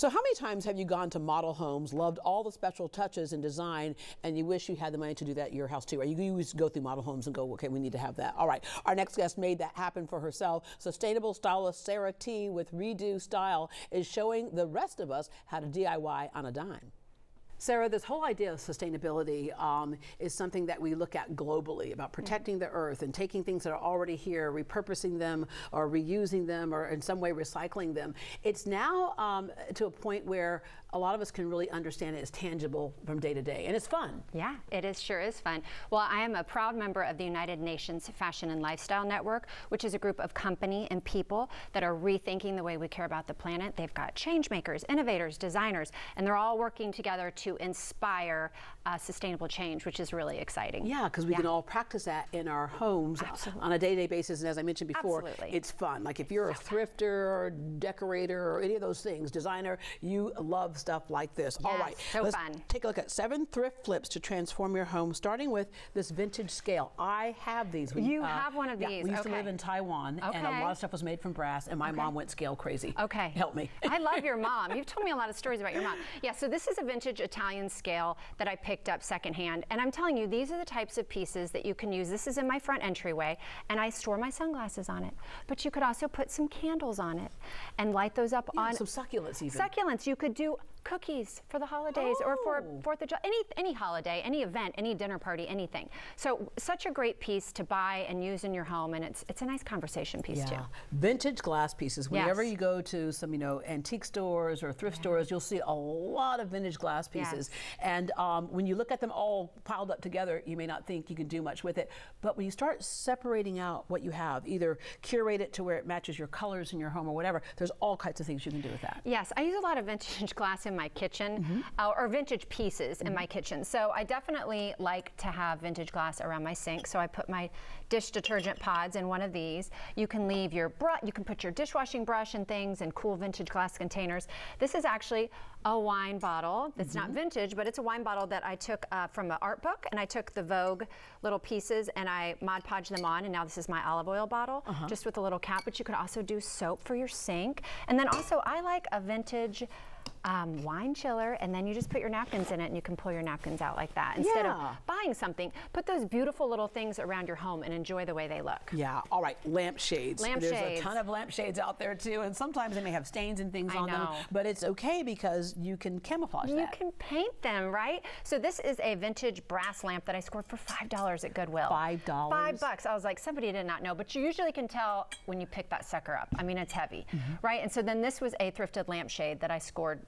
So how many times have you gone to model homes, loved all the special touches and design, and you wish you had the money to do that at your house too? Or you always go through model homes and go, okay, we need to have that. All right, our next guest made that happen for herself. Sustainable stylist Sarah T with Redo Style is showing the rest of us how to DIY on a dime. Sarah, this whole idea of sustainability is something that we look at globally, about protecting the earth and taking things that are already here, repurposing them or reusing them or in some way recycling them. It's now to a point where a lot of us can really understand it as tangible from day to day, and it's fun. Yeah, it is, sure is fun. Well, I am a proud member of the United Nations Fashion and Lifestyle Network, which is a group of company and people that are rethinking the way we care about the planet. They've got change makers, innovators, designers, and they're all working together to inspire sustainable change, which is really exciting. Yeah, because we can all practice that in our homes on a day-to-day basis, and as I mentioned before, it's fun. Like if you're a thrifter or decorator or any of those things, designer, you love stuff like this. Yes, all right, so let's fun. Take a look at 7 thrift flips to transform your home, starting with this vintage scale. I have these. You have one of these. Yeah, we used to live in Taiwan, and a lot of stuff was made from brass, and my mom went scale crazy. Okay. Help me. I love your mom. You've told me a lot of stories about your mom. Yeah, so this is a vintage Italian scale that I picked up secondhand, and I'm telling you, these are the types of pieces that you can use. This is in my front entryway, and I store my sunglasses on it. But you could also put some candles on it and light those up on some succulents even. Succulents. You could do cookies for the holidays or for 4th of July, any holiday, any event, any dinner party, anything. So such a great piece to buy and use in your home, and it's a nice conversation piece too. Vintage glass pieces. Whenever you go to some antique stores or thrift stores, you'll see a lot of vintage glass pieces. And when you look at them all piled up together, you may not think you can do much with it. But when you start separating out what you have, either curate it to where it matches your colors in your home or whatever, there's all kinds of things you can do with that. Yes, I use a lot of vintage glass in my kitchen, or vintage pieces in my kitchen. So I definitely like to have vintage glass around my sink. So I put my dish detergent pods in one of these. You can leave your you can put your dishwashing brush and things in cool vintage glass containers. This is actually a wine bottle. It's not vintage, but it's a wine bottle that I took from an art book, and I took the Vogue little pieces and I Mod Podged them on, and now this is my olive oil bottle, just with a little cap. But you could also do soap for your sink. And then also I like a vintage wine chiller, and then you just put your napkins in it and you can pull your napkins out like that. Instead of buying something, put those beautiful little things around your home and enjoy the way they look. Yeah, all right, lampshades. There's Lampshades. a ton of lampshades out there too, and sometimes they may have stains and things on them, but it's okay because you can camouflage that. You can paint them, right? So this is a vintage brass lamp that I scored for $5 at Goodwill. $5? $5. I was like, somebody did not know, but you usually can tell when you pick that sucker up. I mean, it's heavy, right? And so then this was a thrifted lampshade that I scored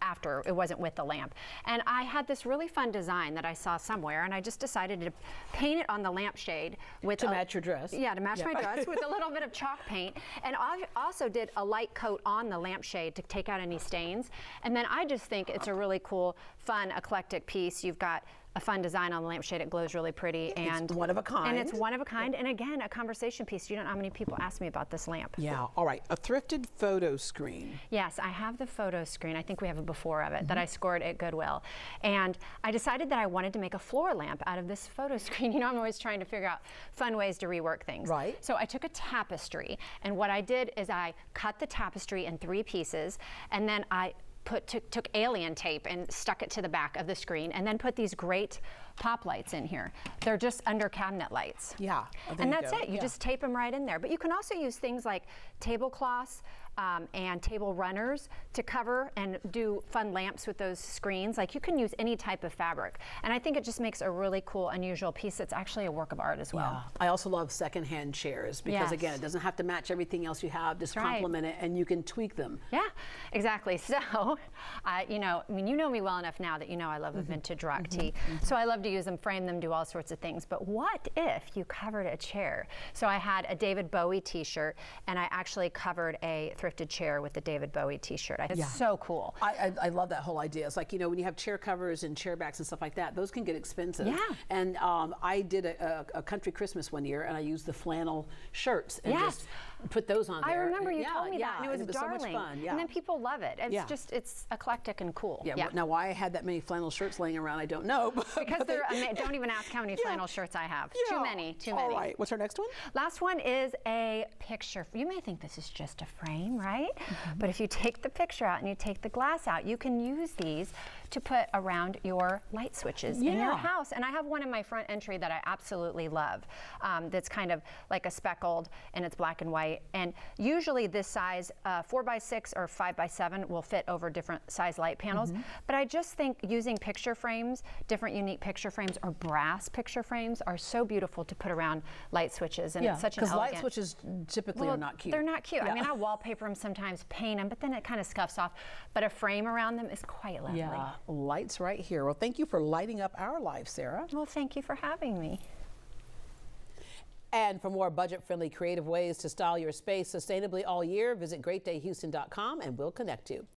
after, it wasn't with the lamp. And I had this really fun design that I saw somewhere, and I just decided to paint it on the lampshade with to match your dress. Yeah, to match my dress with a little bit of chalk paint. And I also did a light coat on the lampshade to take out any stains. And then I just think it's a really cool, fun, eclectic piece. You've got a fun design on the lampshade. It glows really pretty, and it's one of a kind. And it's one of a kind, and again, a conversation piece. You don't know how many people ask me about this lamp. Yeah. All right. A thrifted photo screen. Yes, I have the photo screen. I think we have a before of it that I scored at Goodwill, and I decided that I wanted to make a floor lamp out of this photo screen. You know, I'm always trying to figure out fun ways to rework things. Right. So I took a tapestry, and what I did is I cut the tapestry in 3 pieces, and then I took alien tape and stuck it to the back of the screen, and then put these great pop lights in here. They're just under cabinet lights. Yeah. And that's it. You just tape them right in there. But you can also use things like tablecloths and table runners to cover and do fun lamps with those screens. Like, you can use any type of fabric. And I think it just makes a really cool, unusual piece that's actually a work of art as well. Yeah. I also love secondhand chairs because, again, it doesn't have to match everything else you have. Just complement it, and you can tweak them. Yeah, exactly. So, you know, I mean, you know me well enough now that you know I love a vintage rock tee. So I love to use them, frame them, do all sorts of things. But what if you covered a chair? So I had a David Bowie t-shirt, and I actually covered a thrifted chair with the David Bowie t-shirt. It's so cool. I love that whole idea. It's like, you know, when you have chair covers and chair backs and stuff like that, those can get expensive. Yeah. And I did a country Christmas one year, and I used the flannel shirts and just put those on there. I remember you told me that, and it was darling. So much fun. Yeah. And then people love it. It's just, it's eclectic and cool. Yeah. Now, why I had that many flannel shirts laying around, I don't know. Because they're don't even ask how many flannel shirts I have. Too many. All right. What's our next one? Last one is a picture. You may think this is just a frame, right? But if you take the picture out and you take the glass out, you can use these to put around your light switches in your house. And I have one in my front entry that I absolutely love. That's kind of like a speckled, and it's black and white. And usually this size, 4x6 or 5x7, will fit over different size light panels. But I just think using picture frames, different unique picture frames or brass picture frames, are so beautiful to put around light switches. And it's such an elegant. Because light switches typically are not cute. They're not cute. I mean, I wallpaper them sometimes, paint them, but then it kind of scuffs off. But a frame around them is quite lovely. Yeah, lights right here. Well, thank you for lighting up our life, Sarah. Well, thank you for having me. And for more budget-friendly, creative ways to style your space sustainably all year, visit greatdayhouston.com and we'll connect you.